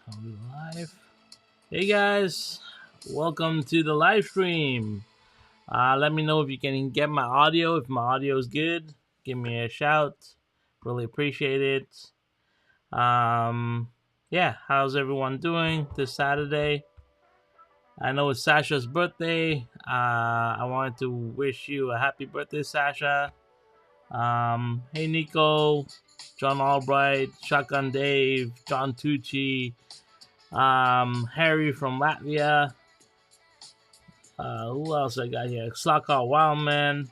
Are we live? Hey guys, welcome to the live stream. Let me know if you can get my audio. If my audio is good, give me a shout. Really appreciate it. Yeah, how's everyone doing this Saturday? I know it's Sasha's birthday. I wanted to wish you a happy birthday, Sasha. Hey Nico, John Albright, Shotgun Dave, John Tucci, Harry from Latvia. Who else I got here? Slot Car Wildman,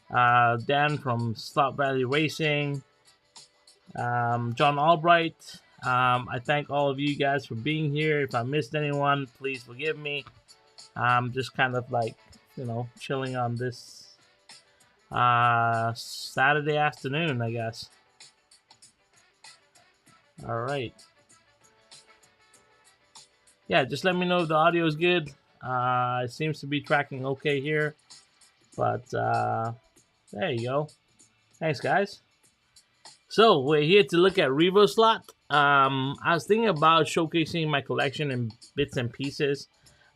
Dan from Slot Valley Racing, John Albright. I thank all of you guys for being here. If I missed anyone, please forgive me. I'm just kind of like, chilling on this Saturday afternoon, I guess. All right. Yeah, just let me know if the audio is good. It seems to be tracking okay here. But there you go. Thanks, guys. So we're here to look at Revoslot. I was thinking about showcasing my collection in bits and pieces.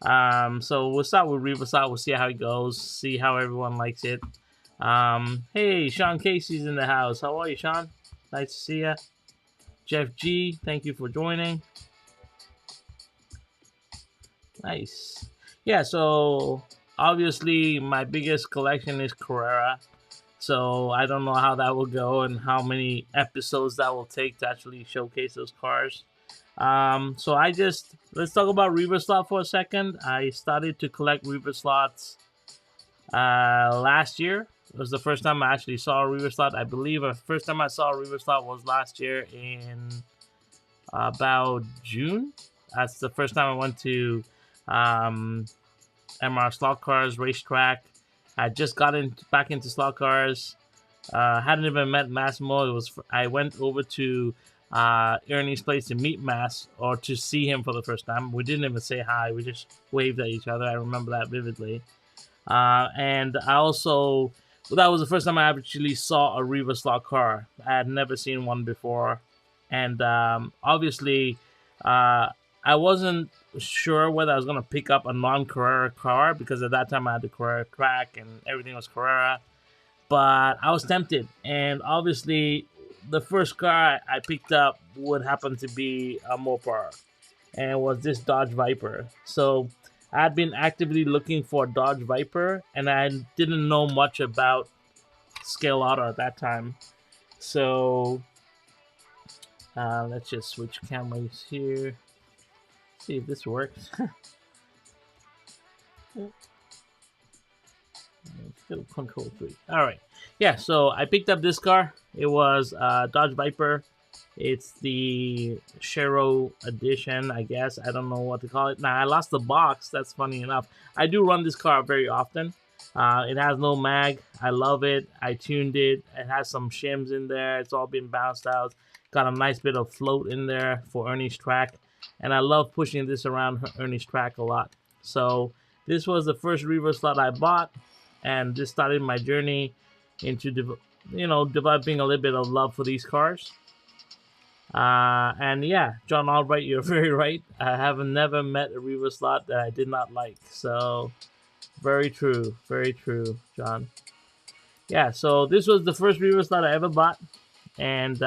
So we'll start with Revoslot. We'll see how it goes. See how everyone likes it. Hey, Sean Casey's in the house. How are you, Sean? Nice to see you. Jeff G, thank you for joining. Nice. Yeah, so obviously my biggest collection is Carrera. So I don't know how that will go and how many episodes that will take to actually showcase those cars. So let's talk about Revoslot for a second. I started to collect Revoslots last year. It was the first time I actually saw a Revoslot. I believe the first time I saw a Revoslot was last year in about June. That's the first time I went to MR Slot Cars racetrack. I just got back into slot cars. Hadn't even met Massimo. I went over to Ernie's place to meet Mass, or to see him for the first time. We didn't even say hi. We just waved at each other. I remember that vividly. And I also, that was the first time I actually saw a Revoslot car. I had never seen one before. And obviously, I wasn't sure whether I was going to pick up a non-Carrera car, because at that time I had the Carrera track and everything was Carrera. But I was tempted. And obviously, the first car I picked up would happen to be a Mopar. And it was this Dodge Viper. So I had been actively looking for a Dodge Viper, and I didn't know much about Scale Auto at that time. So let's just switch cameras here. See if this works. Let's go Control 3. All right. Yeah, so I picked up this car. It was Dodge Viper. It's the Shero edition, I guess. I don't know what to call it. Now, I lost the box. That's funny enough. I do run this car very often. It has no mag. I love it. I tuned it. It has some shims in there. It's all been bounced out. Got a nice bit of float in there for Ernie's track. And I love pushing this around Ernie's track a lot. So this was the first Revoslot I bought. And this started my journey into, developing a little bit of love for these cars. And yeah, John Albright, you're very right. I have never met a Revoslot that I did not like. So very true, John. Yeah, so this was the first Revoslot I ever bought, and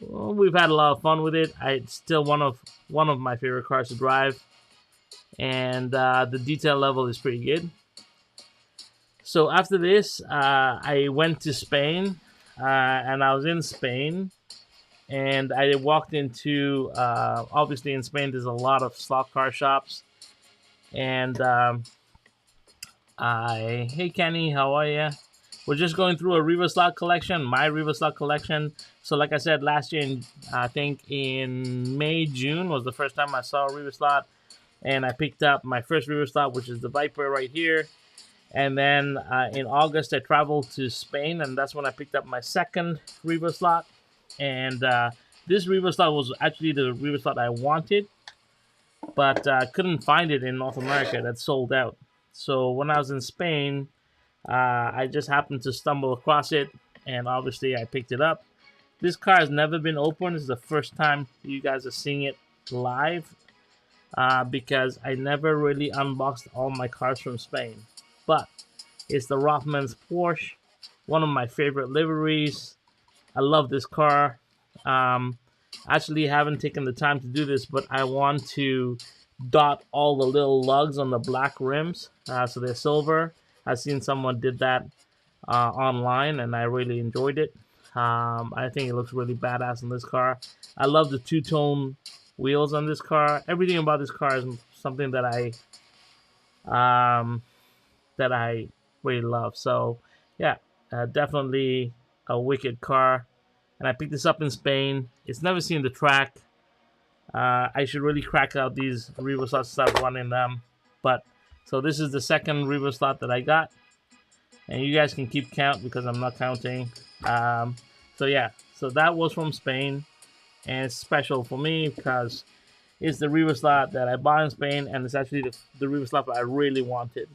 we've had a lot of fun with it. It's still one of my favorite cars to drive, and the detail level is pretty good. So after this, I went to Spain, and I was in Spain. And I walked into, obviously in Spain, there's a lot of slot car shops. And hey Kenny, how are you? We're just going through a Revoslot collection, my Revoslot collection. So like I said, last year, I think in May, June was the first time I saw a Revoslot. And I picked up my first Revoslot, which is the Viper right here. And then in August, I traveled to Spain, and that's when I picked up my second Revoslot. And this Revoslot was actually the Revoslot I wanted, but couldn't find it in North America. That sold out. So when I was in Spain, I just happened to stumble across it, and obviously I picked it up. This car has never been opened. This is the first time you guys are seeing it live because I never really unboxed all my cars from Spain. But it's the Rothmans Porsche, one of my favorite liveries. I love this car. Actually, haven't taken the time to do this, but I want to dot all the little lugs on the black rims so they're silver. I've seen someone did that online, and I really enjoyed it. I think it looks really badass in this car. I love the two-tone wheels on this car. Everything about this car is something that I really love. So yeah, definitely a wicked car. And I picked this up in Spain. It's never seen the track. I should really crack out these Revoslot start running them. But so this is the second Revoslot that I got, and you guys can keep count because I'm not counting. So yeah, so that was from Spain, and it's special for me because it's the Revoslot that I bought in Spain, and it's actually the Revoslot that I really wanted.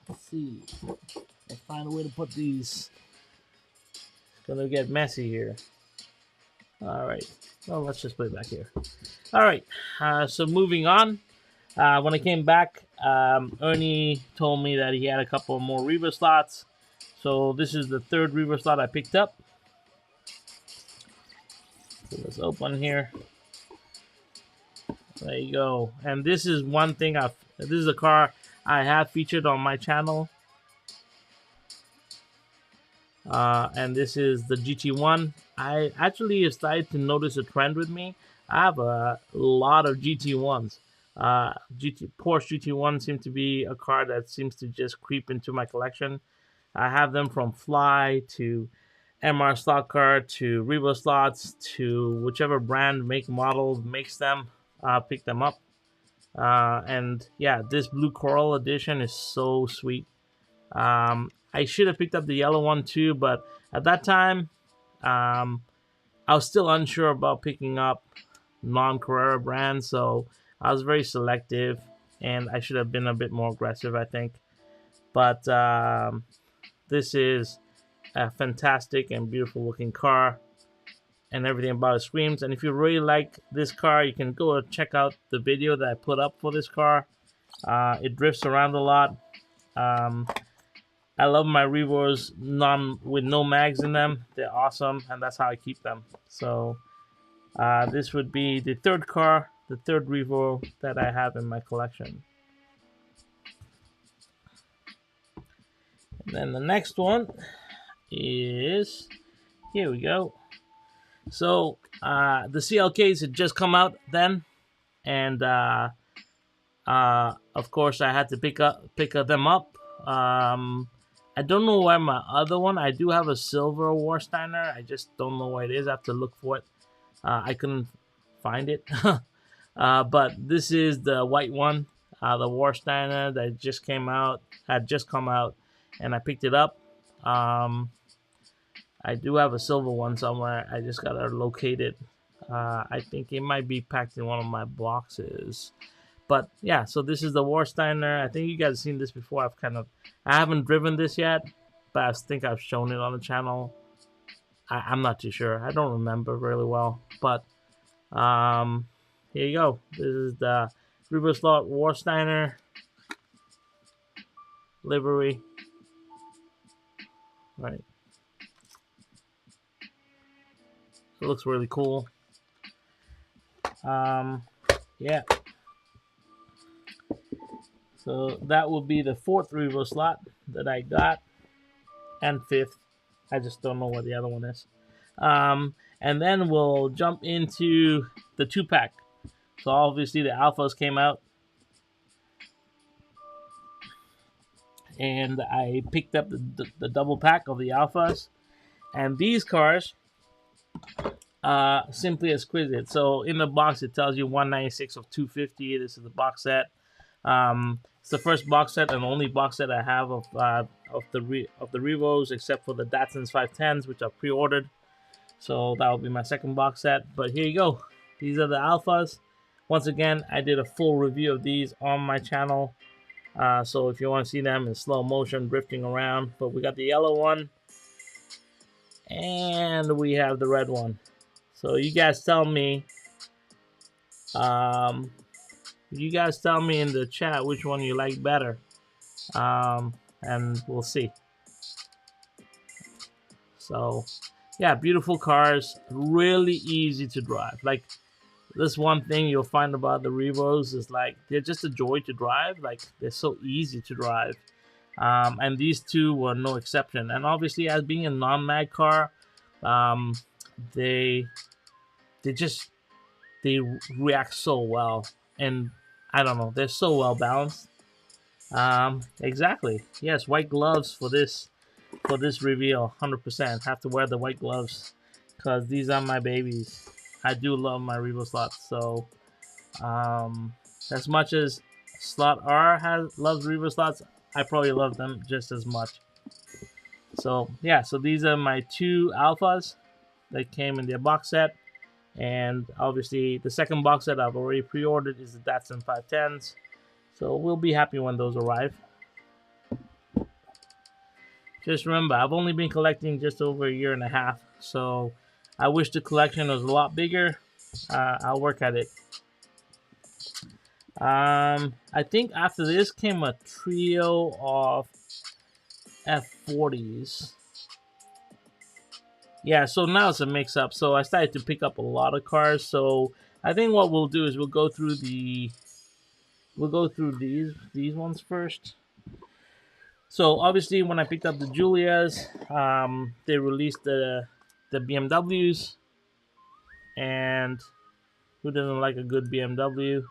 Let's see. I'll find a way to put these. It's gonna get messy here. Alright. Well, let's just put it back here. Alright. So moving on. When I came back, Ernie told me that he had a couple more Revoslots. So this is the third Revoslot I picked up. So let's open here. There you go. And this is one thing this is a car I have featured on my channel. And this is the GT1. I actually have started to notice a trend with me. I have a lot of GT1s. Porsche GT1 seems to be a car that seems to just creep into my collection. I have them from Fly to MR Slot Car to Revoslots to whichever brand, make, model makes them. Pick them up. And yeah, this blue coral edition is so sweet. I should have picked up the yellow one too, but at that time, I was still unsure about picking up non-Carrera brands, so I was very selective, and I should have been a bit more aggressive, I think. But this is a fantastic and beautiful looking car, and everything about it screams. And if you really like this car, you can go and check out the video that I put up for this car. It drifts around a lot. I love my Revos with no mags in them. They're awesome, and that's how I keep them. So this would be the third car, the third Revo that I have in my collection. And then the next one is, here we go. So the CLKs had just come out then, and of course I had to pick them up. I don't know where my other one. I do have a silver Warsteiner. I just don't know where it is. I have to look for it. I couldn't find it. But this is the white one, the Warsteiner that just came out. Had just come out, and I picked it up. I do have a silver one somewhere. I just gotta locate it. I think it might be packed in one of my boxes. But yeah, so this is the Warsteiner. I think you guys have seen this before. I haven't driven this yet, but I think I've shown it on the channel. I'm not too sure. I don't remember really well. But here you go. This is the Revoslot Warsteiner livery. Right. It looks really cool. Yeah. So that will be the fourth Revoslot that I got, and fifth. I just don't know what the other one is. And then we'll jump into the 2-pack. So obviously the Alphas came out, and I picked up the double pack of the Alphas, and these cars simply exquisite. So in the box it tells you 196 of 250. This is the box set. It's the first box set and only box set I have of the Revos, except for the Datsun's 510s, which I've pre-ordered. So that will be my second box set. But here you go. These are the Alphas. Once again, I did a full review of these on my channel. So if you want to see them in slow motion drifting around. But we got the yellow one. And we have the red one. So you guys tell me, in the chat which one you like better, and we'll see. So yeah, beautiful cars, really easy to drive. Like, this one thing you'll find about the Revos is like they're just a joy to drive. Like, they're so easy to drive, and these two were no exception. And obviously, as being a non-mag car, um, they just they react so well, and I don't know, they're so well balanced. Exactly. Yes, white gloves for this reveal. 100% have to wear the white gloves because these are my babies. I do love my Revoslots. So, as much as Slot R loves Revoslots, I probably love them just as much. So yeah, so these are my two Alphas that came in their box set. And obviously, the second box set I've already pre-ordered is the Datsun 510s. So we'll be happy when those arrive. Just remember, I've only been collecting just over a year and a half. So I wish the collection was a lot bigger. I'll work at it. I think after this came a trio of F40s. Yeah, so now it's a mix-up. So I started to pick up a lot of cars. So I think what we'll do is we'll go through these ones first. So obviously, when I picked up the Giulias, they released the BMWs, and who doesn't like a good BMW?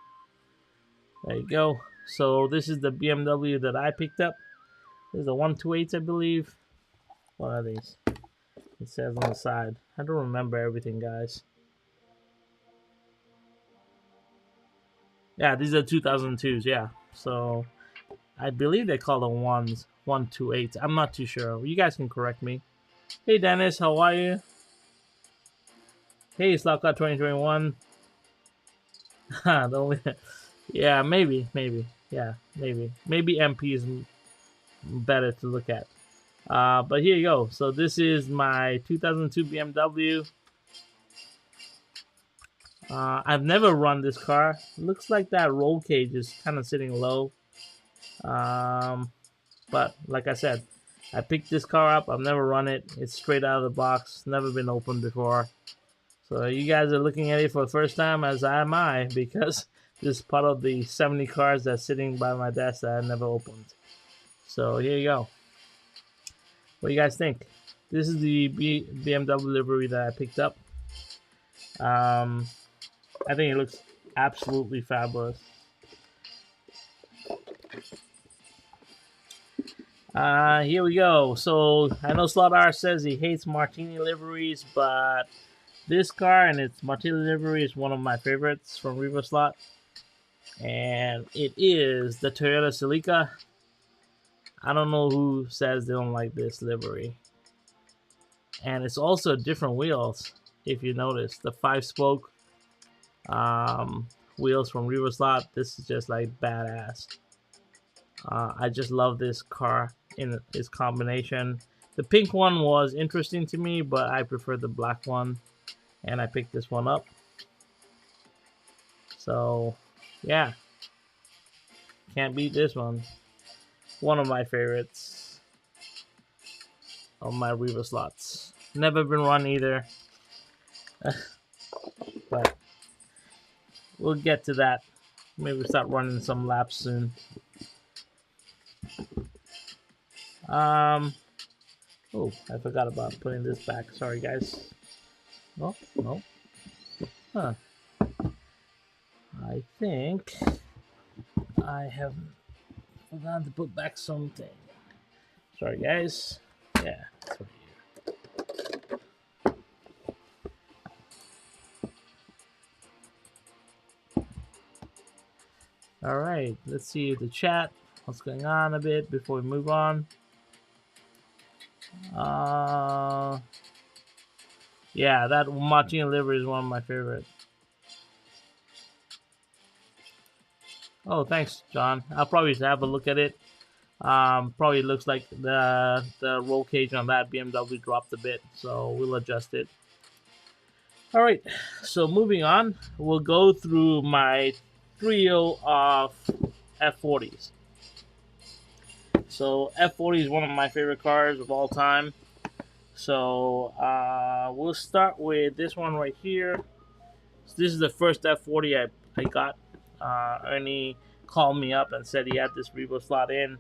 There you go. So this is the BMW that I picked up. This is the 128s, I believe. What are these? It says on the side. I don't remember everything, guys. Yeah, these are 2002s. Yeah, so I believe they call them 128s. I'm not too sure. You guys can correct me. Hey Dennis, how are you? Hey Slot Car 2021. Yeah, maybe. Yeah, maybe MP is better to look at. But here you go. So this is my 2002 BMW. I've never run this car. Looks like that roll cage is kind of sitting low. But like I said, I picked this car up. I've never run it. It's straight out of the box. Never been opened before. So you guys are looking at it for the first time, as am I, because this is part of the 70 cars that's sitting by my desk that I never opened. So here you go. What do you guys think? This is the BMW livery that I picked up. I think it looks absolutely fabulous. Here we go. So I know Slot R says he hates Martini liveries, but this car and its Martini livery is one of my favorites from Revoslot. And it is the Toyota Celica. I don't know who says they don't like this livery. And it's also different wheels, if you notice. The 5-spoke wheels from Revoslot. This is just like badass. I just love this car in its combination. The pink one was interesting to me, but I prefer the black one. And I picked this one up. So, yeah. Can't beat this one. One of my favorites of my Revoslots. Never been run either. But we'll get to that. Maybe we'll start running some laps soon. Oh, I forgot about putting this back. Sorry, guys. No. Huh. I think I have forgotten to put back something. Sorry, guys. Yeah. All right. Let's see the chat. What's going on a bit before we move on? Yeah, that Martini livery is one of my favorites. Oh, thanks, John. I'll probably have a look at it. Probably looks like the roll cage on that BMW dropped a bit, so we'll adjust it. All right, so moving on, we'll go through my trio of F40s. So F40 is one of my favorite cars of all time. So we'll start with this one right here. So this is the first F40 I got. Ernie called me up and said he had this Revoslot in.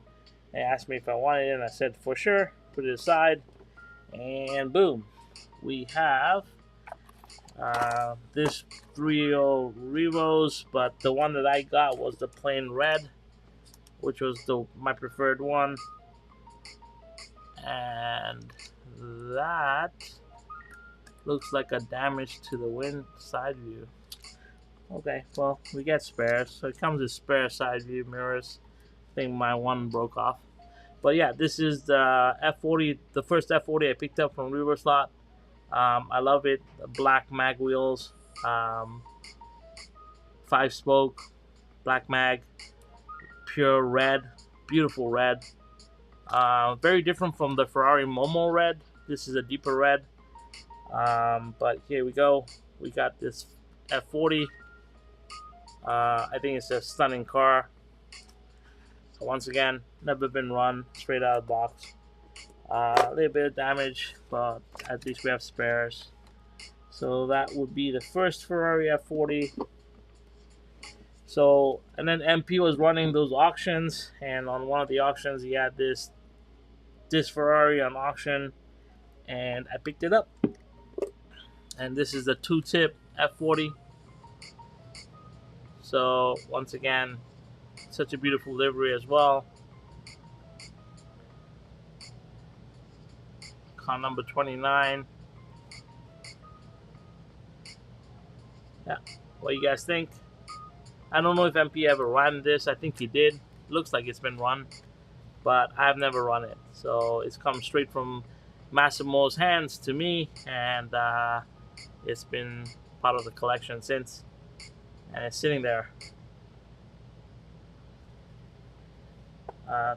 He asked me if I wanted it, and I said for sure. Put it aside, and boom, we have this 3.0 Revos, but the one that I got was the plain red, which was my preferred one, and that looks like a damage to the wind side view. Okay, well, we get spares, so it comes with spare side view mirrors. I think my one broke off. But yeah, this is the F40, the first F40 I picked up from Revoslot. I love it. Black mag wheels, 5-spoke, black mag, pure red, beautiful red. Very different from the Ferrari Momo red. This is a deeper red. But here we go. We got this F40. I think it's a stunning car. So once again, never been run, straight out of the box. A little bit of damage, but at least we have spares. So that would be the first Ferrari F40. So, and then MP was running those auctions, and on one of the auctions he had this Ferrari on auction, and I picked it up. And this is the 2-tip F40. So once again, such a beautiful livery as well. Car number 29. Yeah, what do you guys think? I don't know if MP ever ran this. I think he did. Looks like it's been run, but I've never run it. So it's come straight from Massimo's hands to me, and it's been part of the collection since, and it's sitting there.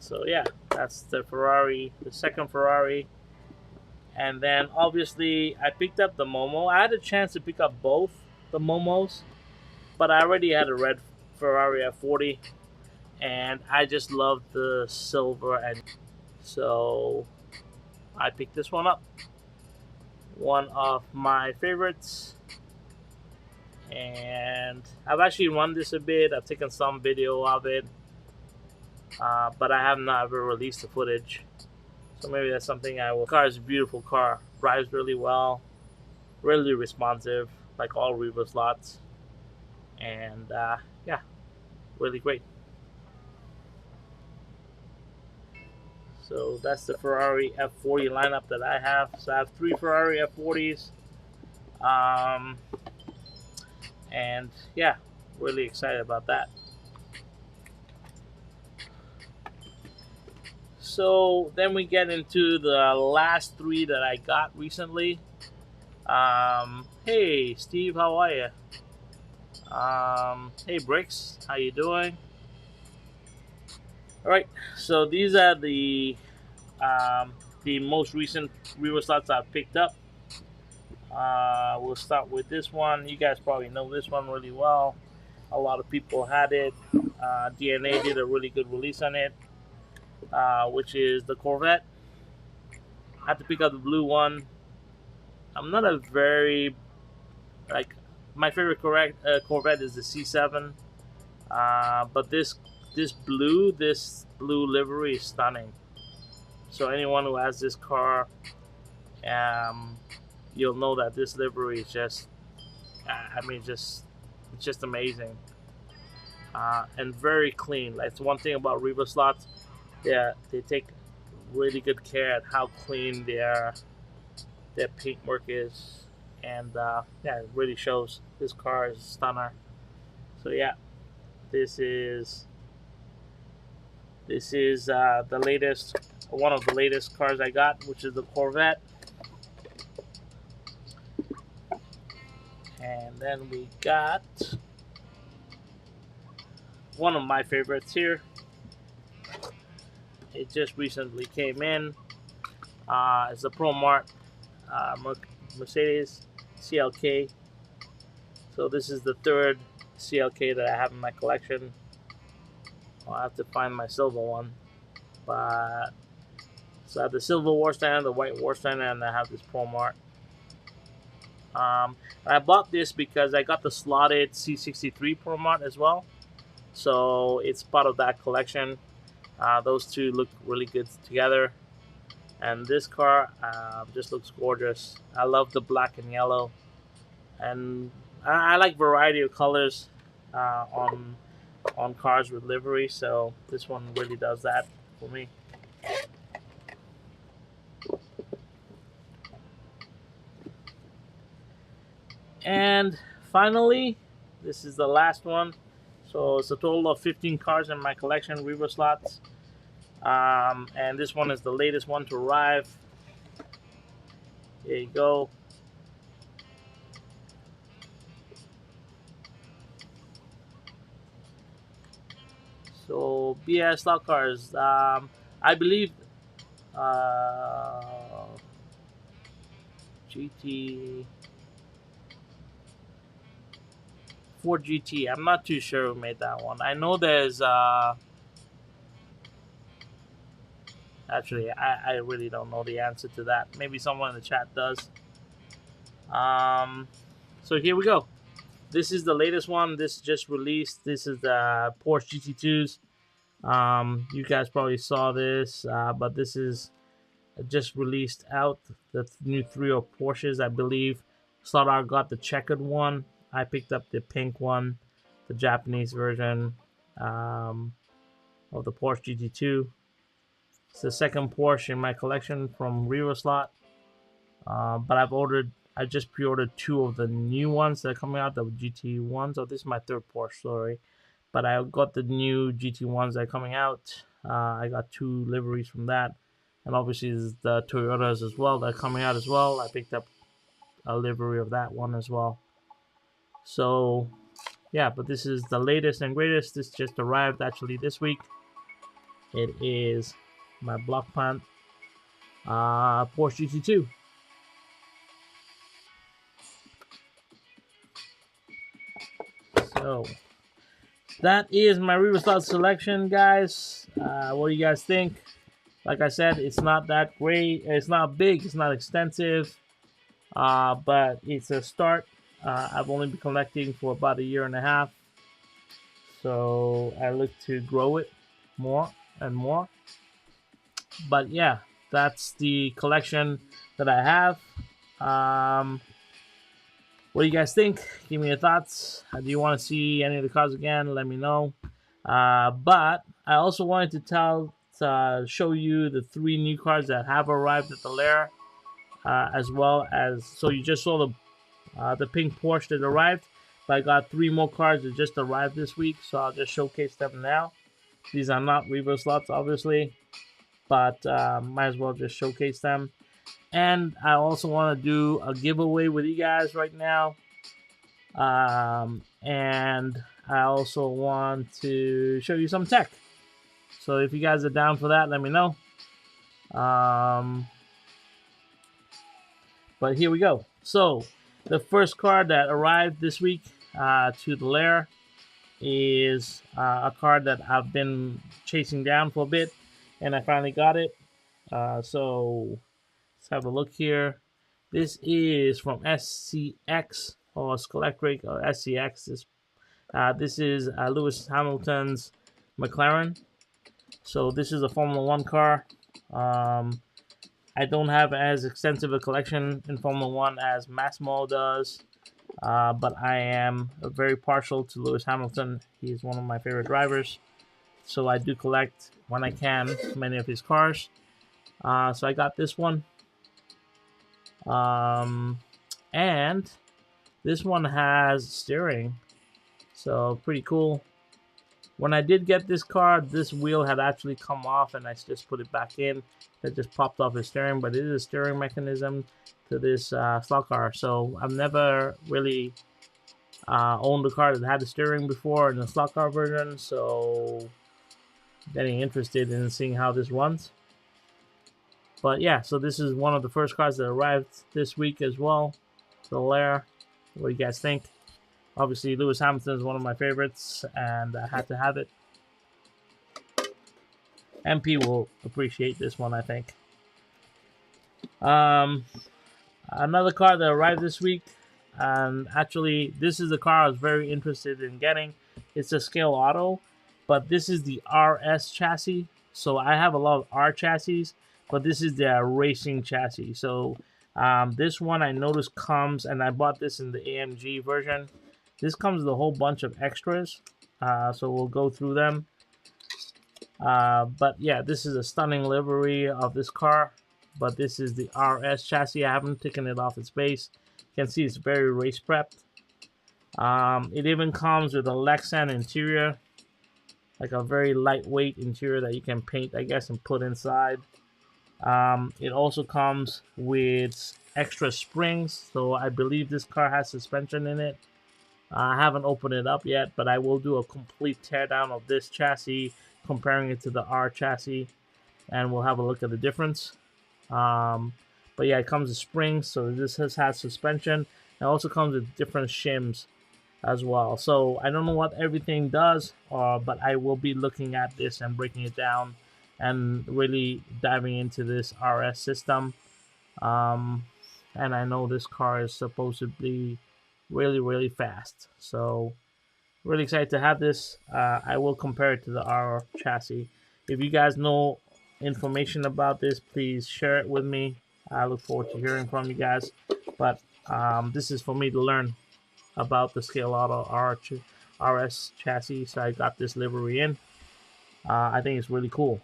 So yeah, that's the Ferrari, the second Ferrari. And then obviously I picked up the Momo. I had a chance to pick up both the Momos, but I already had a red Ferrari F40, and I just love the silver, and so I picked this one up. One of my favorites, and I've actually run this a bit. I've taken some video of it, but I have not ever released the footage. So maybe that's something I will. The car is a beautiful car. Drives really well. Really responsive, like all Revoslots. And yeah, really great. So that's the Ferrari F40 lineup that I have. So I have 3 Ferrari F40s. And yeah, really excited about that. So then we get into the last 3 that I got recently. Hey Steve, how are you? Hey Bricks, how you doing? All right, so these are the most recent Revoslots I've picked up. We'll start with this one. You guys probably know this one really well. A lot of people had it. DNA did a really good release on it, which is the Corvette. I had to pick up the blue one. I'm not a very, like, my favorite Corvette is the C7, but this blue livery is stunning. So anyone who has this car, you'll know that this livery is just, I mean, it's just amazing, and very clean. That's one thing about Revoslots. Yeah, they take really good care at how clean their paintwork is, and yeah, it really shows. This car is a stunner. So yeah, this is the latest, one of the latest cars I got, which is the Corvette. And then we got one of my favorites here, It just recently came in. It's the Pro Mart Mercedes CLK. So this is the third CLK that I have in my collection. I'll have to find my silver one. But so I have the silver war stand, the white war stand, and I have this Pro Mart. I bought this because I got the slotted C63 Pro Mart as well. So it's part of that collection. Those two look really good together. And this car just looks gorgeous. I love the black and yellow. And I like variety of colors on cars with livery. So this one really does that for me. And finally, this is the last one. So it's a total of 15 cars in my collection, Revoslots. And this one is the latest one to arrive. There you go. So BS slot cars. I believe GT Ford GT. I'm not too sure who made that one. I know there's actually I really don't know the answer to that. Maybe someone in the chat does. So here we go. This is the latest one. This just released. This is the Porsche GT2s. You guys probably saw this, but this is just released out. The new 3 Porsches, I believe. Slot got the checkered one. I picked up the pink one, the Japanese version of the Porsche GT2. It's the second Porsche in my collection from Revoslot. But I just pre-ordered 2 of the new ones that are coming out, the GT ones. Oh, this is my third Porsche, sorry. But I got the new GT ones that are coming out. I got 2 liveries from that. And obviously the Toyotas as well that are coming out as well. I picked up a livery of that one as well. So, yeah, but this is the latest and greatest. This just arrived actually this week. It is my block plant Porsche GT2. So that is my Revoslot selection, guys. What do you guys think? Like I said, it's not that great. It's not big. It's not extensive. But it's a start. I've only been collecting for about 1.5 years. So I look to grow it more and more. But yeah, that's the collection that I have. What do you guys think? Give me your thoughts. Do you want to see any of the cars again? Let me know. But I also wanted to show you the 3 new cars that have arrived at the lair, as well as, so you just saw the pink Porsche that arrived, but I got 3 more cars that just arrived this week, so I'll just showcase them now. These are not Revoslots, obviously, but might as well just showcase them. And I also want to do a giveaway with you guys right now. And I also want to show you some tech. So if you guys are down for that, let me know. But here we go. So the first car that arrived this week to the lair is a car that I've been chasing down for a bit, and I finally got it. So let's have a look here. This is from SCX or Scalextric or SCX. This is Lewis Hamilton's McLaren. So this is a Formula 1 car. I don't have as extensive a collection in Formula 1 as Massimo does, but I am very partial to Lewis Hamilton. He's one of my favorite drivers. So I do collect, when I can, many of his cars. So I got this one. And this one has steering, so pretty cool. When I did get this car, this wheel had actually come off, and I just put it back in. It just popped off the steering, but it is a steering mechanism to this slot car. So I've never really owned a car that had the steering before in the slot car version. So getting interested in seeing how this runs. But yeah, so this is one of the first cars that arrived this week as well. The Lair. What do you guys think? Obviously, Lewis Hamilton is one of my favorites, and I had to have it. MP will appreciate this one, I think. Another car that arrived this week, and actually, this is the car I was very interested in getting. It's a Scale Auto, but this is the RS chassis. So I have a lot of R chassis, but this is their racing chassis. So this one I noticed comes, and I bought this in the AMG version. This comes with a whole bunch of extras, so we'll go through them. But yeah, this is a stunning livery of this car. But this is the RS chassis. I haven't taken it off its base. You can see it's very race prepped. It even comes with a Lexan interior, like a very lightweight interior that you can paint, I guess, and put inside. It also comes with extra springs, so I believe this car has suspension in it. I haven't opened it up yet, but I will do a complete teardown of this chassis, comparing it to the R chassis, and we'll have a look at the difference. But yeah, it comes with springs, so this has suspension. It also comes with different shims as well. So I don't know what everything does, but I will be looking at this and breaking it down and really diving into this RS system. And I know this car is supposed to be really, really fast. So really excited to have this. I will compare it to the R chassis. If you guys know information about this, please share it with me. I look forward to hearing from you guys. But this is for me to learn about the Scale Auto RS chassis, so I got this livery in. I think it's really cool.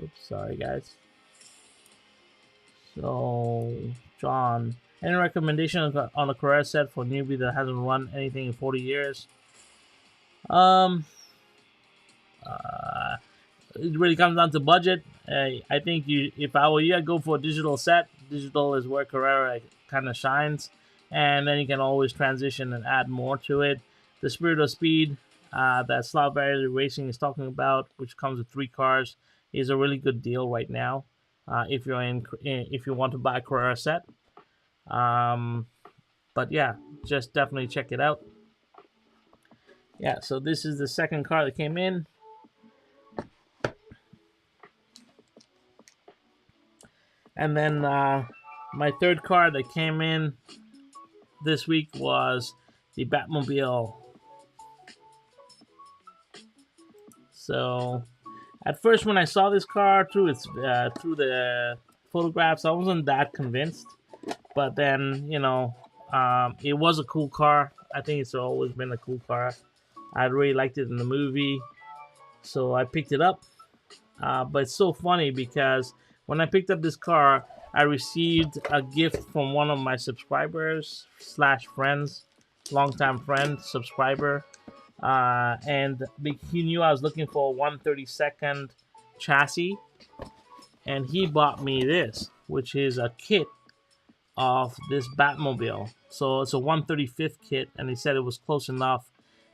Oops, sorry guys. So, John, any recommendations on a Carrera set for newbie that hasn't run anything in 40 years? It really comes down to budget. I think if I were you, I'd go for a digital set. Digital is where Carrera kind of shines, and then you can always transition and add more to it. The Spirit of Speed that Slot Barrier Racing is talking about, which comes with 3 cars, is a really good deal right now. If you want to buy a Carrera set. But yeah, just definitely check it out. Yeah, so this is the second car that came in. And then my third car that came in this week was the Batmobile. So at first when I saw this car through the photographs, I wasn't that convinced. But then, you know, it was a cool car. I think it's always been a cool car. I really liked it in the movie, so I picked it up. But it's so funny because when I picked up this car, I received a gift from one of my subscribers / friends, longtime friend, subscriber. And he knew I was looking for a 132nd chassis, and he bought me this, which is a kit of this Batmobile. So it's a 135th kit, and he said it was close enough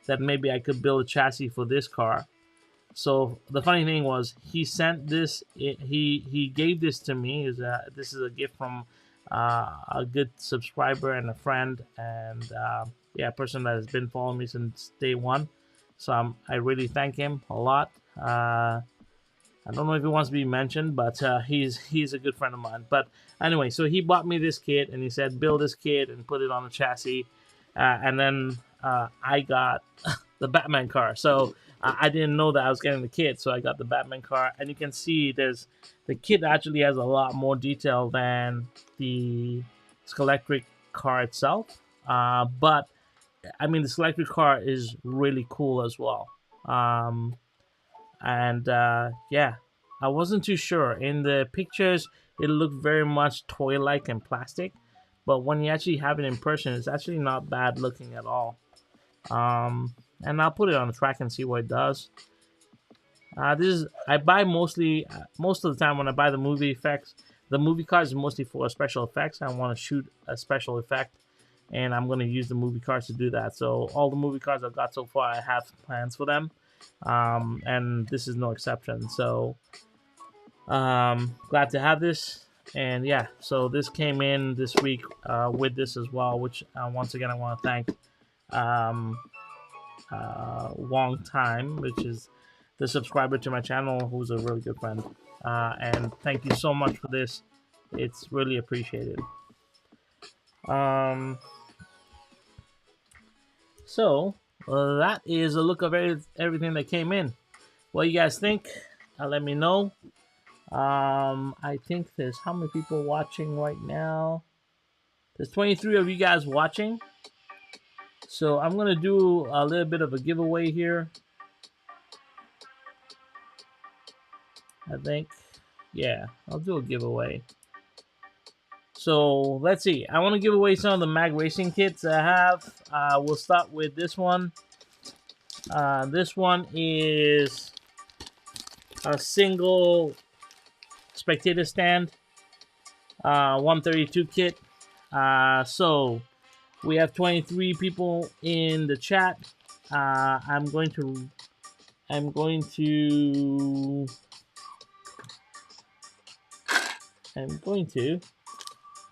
that maybe I could build a chassis for this car. So the funny thing was, he sent this. He gave this to me. This is a gift from a good subscriber and a friend, and yeah, a person that has been following me since day one. So I really thank him a lot. I don't know if he wants to be mentioned, but he's a good friend of mine. But anyway, so he bought me this kit, and he said build this kit and put it on the chassis, and then I got the Batman car. So I didn't know that I was getting the kit, so I got the Batman car, and you can see the kit actually has a lot more detail than the Celica car itself. But I mean, the Celica car is really cool as well. And yeah, I wasn't too sure. In the pictures, it looked very much toy-like and plastic, but when you actually have it in person, it's actually not bad looking at all. And I'll put it on the track and see what it does. I buy most of the time when I buy the movie effects. The movie card is mostly for special effects. I want to shoot a special effect, and I'm going to use the movie cards to do that. So all the movie cards I've got so far, I have plans for them, and this is no exception. So glad to have this. And yeah, so this came in this week with this as well, which once again I want to thank um, Wong Time, which is the subscriber to my channel, who's a really good friend. And thank you so much for this. It's really appreciated. So that is a look of everything that came in. What you guys think? Let me know. I think there's how many people watching right now? There's 23 of you guys watching. So I'm gonna do a little bit of a giveaway here. I think, yeah, I'll do a giveaway. So let's see. I want to give away some of the mag racing kits I have. We'll start with this one. This one is a single spectator stand, 132 kit. So we have 23 people in the chat. I'm going to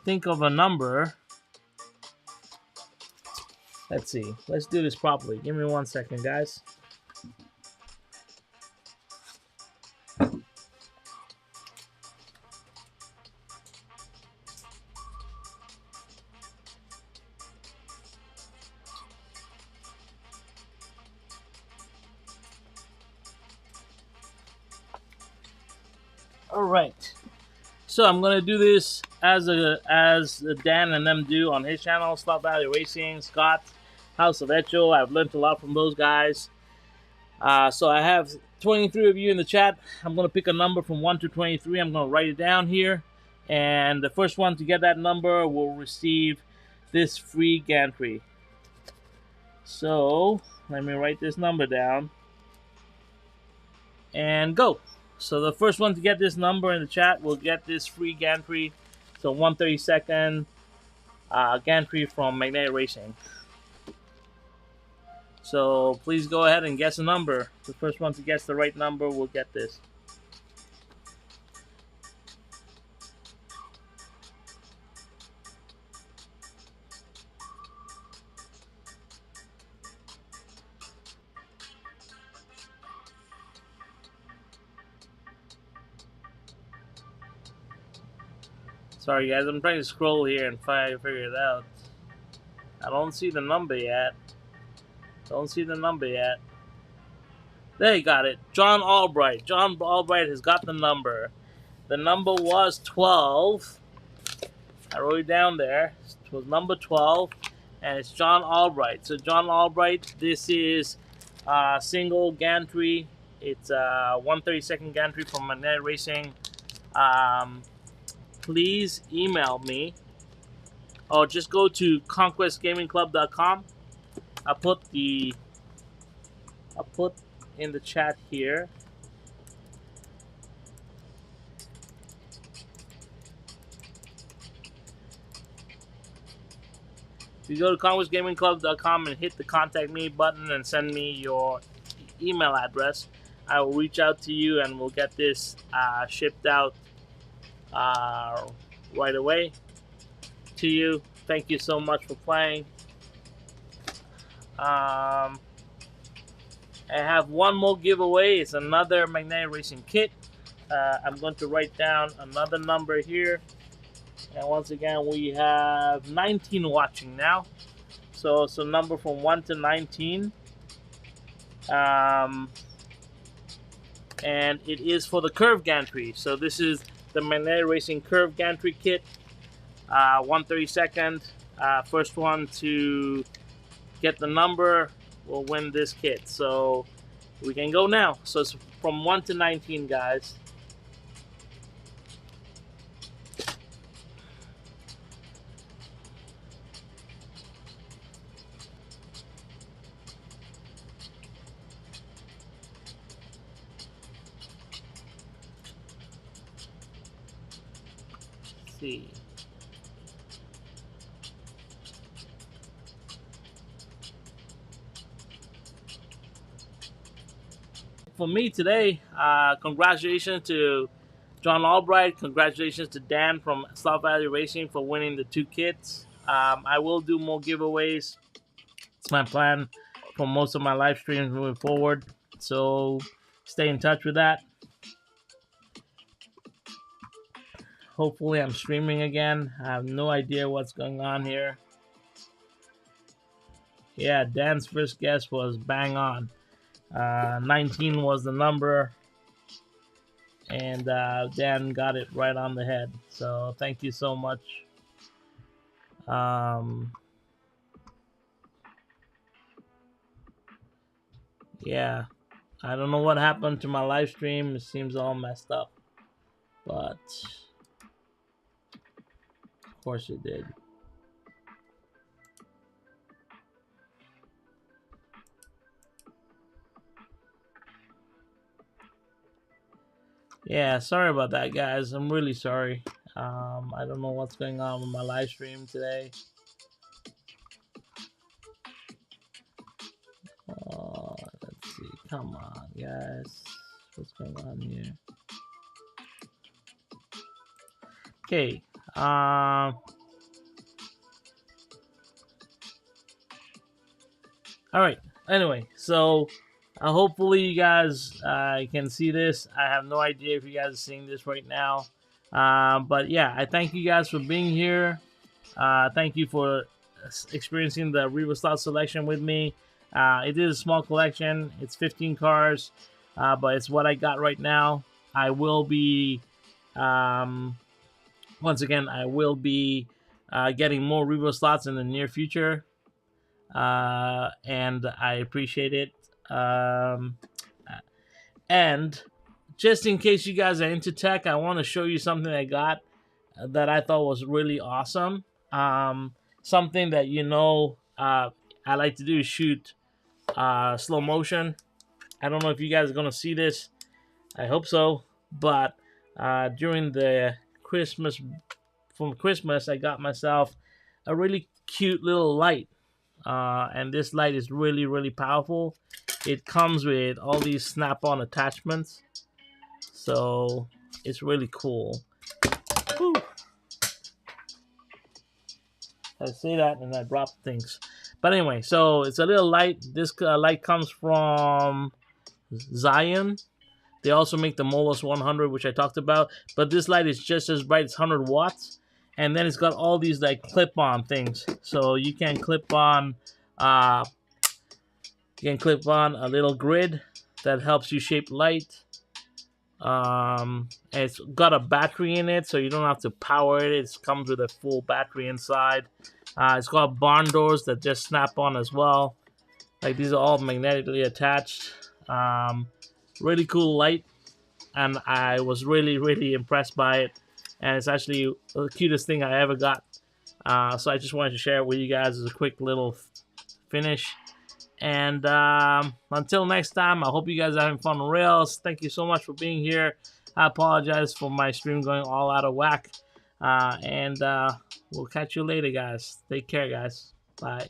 think of a number. Let's see. Let's do this properly. Give me 1 second, guys. All right. So I'm gonna do this as Dan and them do on his channel, Slot Valley Racing, Scott, House of Echo. I've learned a lot from those guys. So I have 23 of you in the chat. I'm gonna pick a number from 1 to 23. I'm gonna write it down here, and the first one to get that number will receive this free gantry. So let me write this number down and go. So the first one to get this number in the chat will get this free gantry. So 132nd gantry from Magnetic Racing. So please go ahead and guess a number. The first one to guess the right number will get this. Sorry guys, I'm trying to scroll here and figure it out. I don't see the number yet. Don't see the number yet. There, you got it. John Albright. John Albright has got the number. The number was 12. I wrote it down there. It was number 12. And it's John Albright. So John Albright, this is a single gantry. It's a 132nd gantry from Magnetic Racing. Please email me, or just go to conquestgamingclub.com. I'll put in the chat here. If you go to conquestgamingclub.com and hit the contact me button and send me your email address, I will reach out to you and we'll get this shipped out right away to you. Thank you so much for playing. I have one more giveaway. It's another Magnetic Racing kit. I'm going to write down another number here. And once again, we have 19 watching now. So it's a number from 1 to 19. And it is for the curve gantry. So this is the Magnetic Racing curve gantry kit. 132nd. First one to get the number will win this kit. So we can go now. So it's from 1 to 19, guys. Let's see. for me today, congratulations to John Albright. Congratulations to Dan from Slot Valley Racing for winning the 2 kits. I will do more giveaways. It's my plan for most of my live streams moving forward. So stay in touch with that. Hopefully I'm streaming again. I have no idea what's going on here. Yeah, Dan's first guess was bang on. 19 was the number. And Dan got it right on the head. So thank you so much. Yeah, I don't know what happened to my live stream. It seems all messed up. But of course it did. Yeah, sorry about that, guys. I'm really sorry. I don't know what's going on with my live stream today. Let's see. Come on, guys. What's going on here? Okay. All right. Anyway, so hopefully you guys can see this. I have no idea if you guys are seeing this right now. But yeah, I thank you guys for being here. Thank you for experiencing the Revoslot selection with me. It is a small collection. It's 15 cars, but it's what I got right now. I will be, once again, I will be getting more Revoslots in the near future. And I appreciate it. And just in case you guys are into tech, I want to show you something I got that I thought was really awesome. Something that I like to do is shoot slow motion. I don't know if you guys are gonna see this. I hope so. But during the Christmas, I got myself a really cute little light. And this light is really, really powerful. It comes with all these snap-on attachments. So it's really cool. Whew. I say that and I drop things. But anyway, so it's a little light. This light comes from Zion. They also make the Molos 100, which I talked about. But this light is just as bright. It's 100 watts. And then it's got all these like clip-on things. So you can clip on a little grid that helps you shape light. It's got a battery in it, so you don't have to power it. It comes with a full battery inside. It's got barn doors that just snap on as well. Like these are all magnetically attached. Really cool light, and I was really, really impressed by it. And it's actually the cutest thing I ever got. So I just wanted to share it with you guys as a quick little finish. And until next time, I hope you guys are having fun on rails. Thank you so much for being here. I apologize for my stream going all out of whack. And we'll catch you later, guys. Take care, guys. Bye.